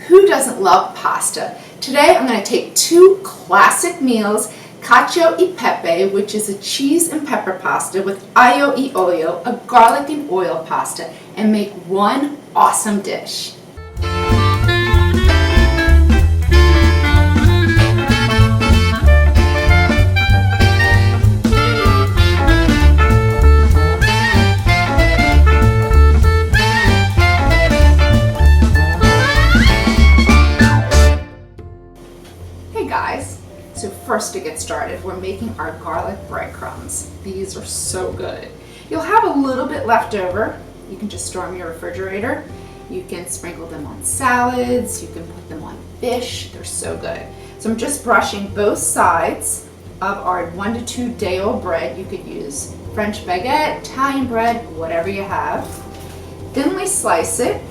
who doesn't love pasta? Today I'm going to take two classic meals, cacio e pepe, which is a cheese and pepper pasta, with aglio e olio, a garlic and oil pasta, and make one awesome dish. So first, to get started, we're making our garlic breadcrumbs. These are so good. You'll have a little bit left over. You can just store them in your refrigerator. You can sprinkle them on salads. You can put them on fish. They're so good. So I'm just brushing both sides of our 1 to 2 day-old bread. You could use French baguette, Italian bread, whatever you have. Thinly slice it.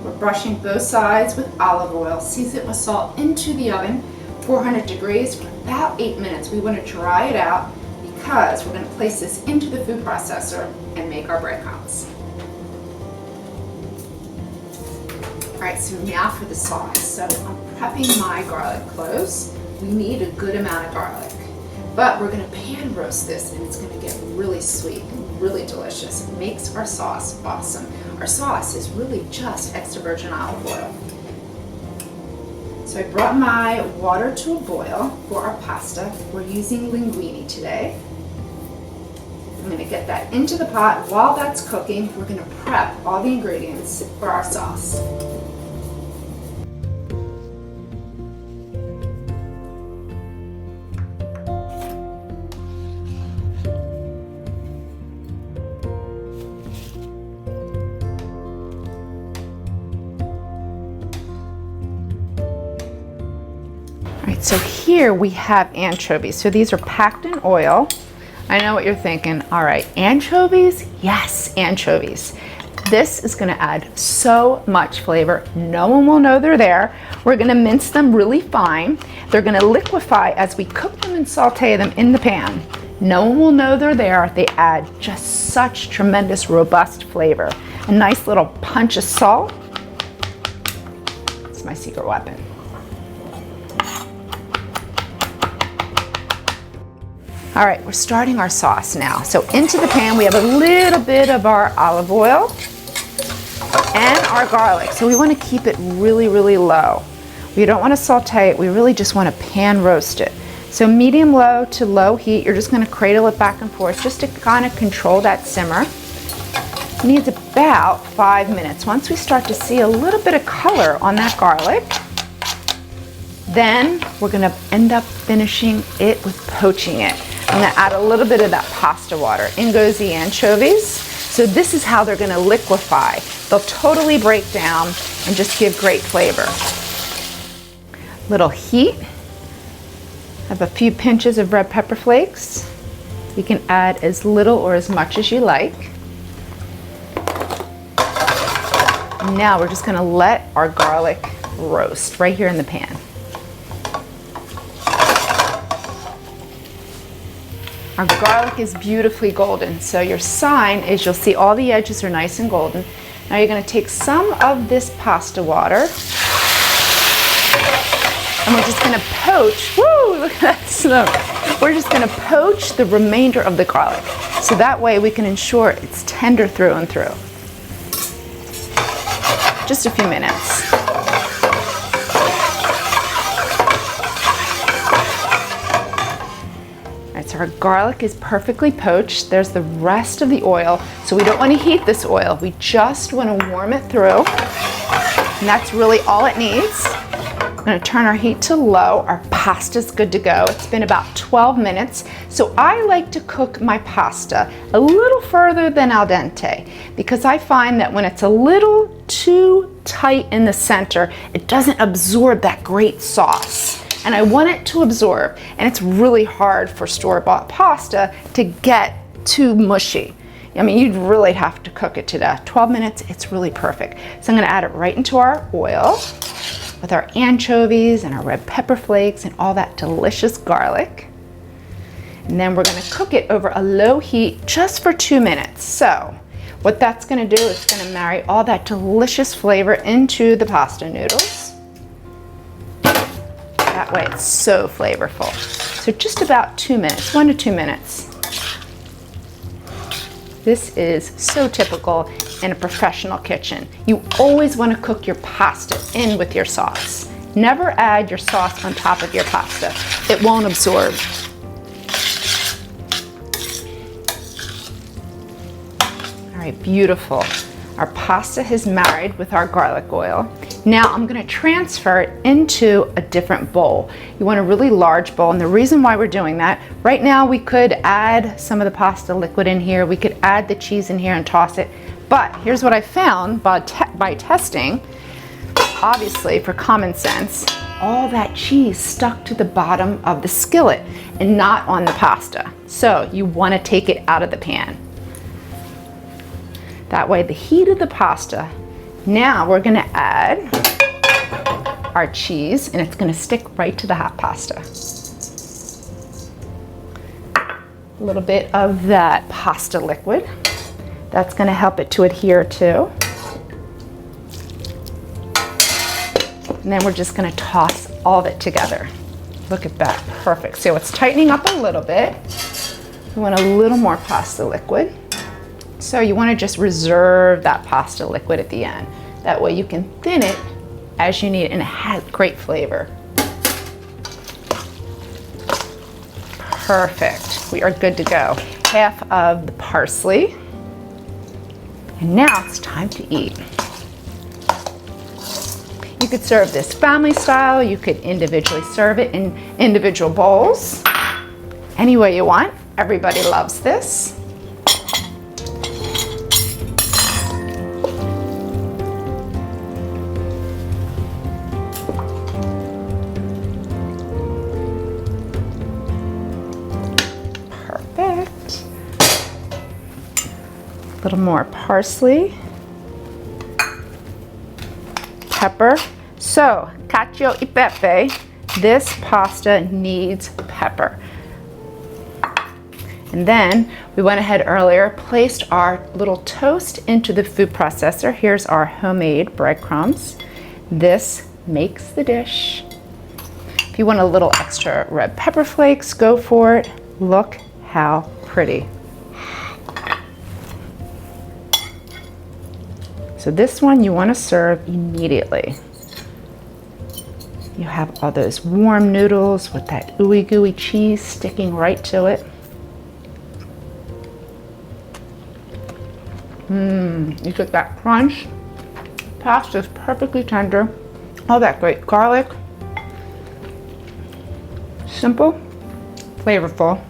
We're brushing both sides with olive oil. Season it with salt into the oven. 400 degrees for about 8 minutes. We want to dry it out because we're going to place this into the food processor and make our breadcrumbs. Alright, so now for the sauce. So I'm prepping my garlic cloves. We need a good amount of garlic. But we're going to pan roast this and it's going to get really sweet and really delicious. It makes our sauce awesome. Our sauce is really just extra virgin olive oil. So I brought my water to a boil for our pasta. We're using linguine today. I'm going to get that into the pot. While that's cooking, we're going to prep all the ingredients for our sauce. So here we have anchovies. So these are packed in oil. I know what you're thinking. All right, anchovies? Yes, anchovies. This is gonna add so much flavor. No one will know they're there. We're gonna mince them really fine. They're gonna liquefy as we cook them and saute them in the pan. No one will know they're there. They add just such tremendous, robust flavor. A nice little punch of salt. It's my secret weapon. All right, we're starting our sauce now. So into the pan, we have a little bit of our olive oil and our garlic. So we want to keep it really, really low. We don't want to saute it. We really just want to pan roast it. So medium low to low heat. You're just going to cradle it back and forth just to kind of control that simmer. It needs about 5 minutes. Once we start to see a little bit of color on that garlic, then we're going to end up finishing it with poaching it. I'm going to add a little bit of that pasta water. In goes the anchovies. So this is how they're going to liquefy. They'll totally break down and just give great flavor. Little heat. Have a few pinches of red pepper flakes. You can add as little or as much as you like. Now we're just going to let our garlic roast right here in the pan. Our garlic is beautifully golden, so your sign is you'll see all the edges are nice and golden. Now you're going to take some of this pasta water and we're just going to poach, woo, look at that smoke. We're just going to poach the remainder of the garlic, so that way we can ensure it's tender through and through. Just a few minutes. So our garlic is perfectly poached. There's the rest of the oil. So we don't want to heat this oil. We just want to warm it through. And that's really all it needs. We're going to turn our heat to low. Our pasta's good to go. It's been about 12 minutes. So I like to cook my pasta a little further than al dente because I find that when it's a little too tight in the center, it doesn't absorb that great sauce. And I want it to absorb, and it's really hard for store-bought pasta to get too mushy. I mean, you'd really have to cook it to death. 12 minutes, it's really perfect. So I'm gonna add it right into our oil with our anchovies and our red pepper flakes and all that delicious garlic. And then we're gonna cook it over a low heat just for 2 minutes. So What that's gonna do is gonna marry all that delicious flavor into the pasta noodles. That way it's so flavorful. So just about 2 minutes, 1 to 2 minutes. This is so typical in a professional kitchen. You always want to cook your pasta in with your sauce. Never add your sauce on top of your pasta. It won't absorb. All right, beautiful. Our pasta is married with our garlic oil. Now I'm gonna transfer it into a different bowl. You want a really large bowl, and the reason why we're doing that, right now we could add some of the pasta liquid in here, we could add the cheese in here and toss it, but here's what I found by testing. Obviously, for common sense, all that cheese stuck to the bottom of the skillet and not on the pasta. So you wanna take it out of the pan. That way the heat of the pasta. Now we're gonna add our cheese, and it's gonna stick right to the hot pasta. A little bit of that pasta liquid. That's gonna help it to adhere too. And then we're just gonna toss all of it together. Look at that, perfect. So it's tightening up a little bit. We want a little more pasta liquid. So you want to just reserve that pasta liquid at the end. That way you can thin it as you need, and it has great flavor. Perfect, we are good to go. Half of the parsley. And now it's time to eat. You could serve this family style. You could individually serve it in individual bowls. Any way you want. Everybody loves this. Perfect. A little more parsley, pepper. So, cacio e pepe, this pasta needs pepper. And then we went ahead earlier, placed our little toast into the food processor. Here's our homemade breadcrumbs. This makes the dish. If you want a little extra red pepper flakes, go for it. Look how pretty. So this one you want to serve immediately. You have all those warm noodles with that ooey gooey cheese sticking right to it. You get that crunch. Pasta is perfectly tender. All that great garlic. Simple, flavorful,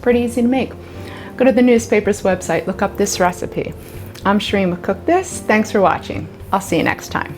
pretty easy to make. Go to the newspaper's website, look up this recipe. I'm Shereen with Cook This. Thanks for watching. I'll see you next time.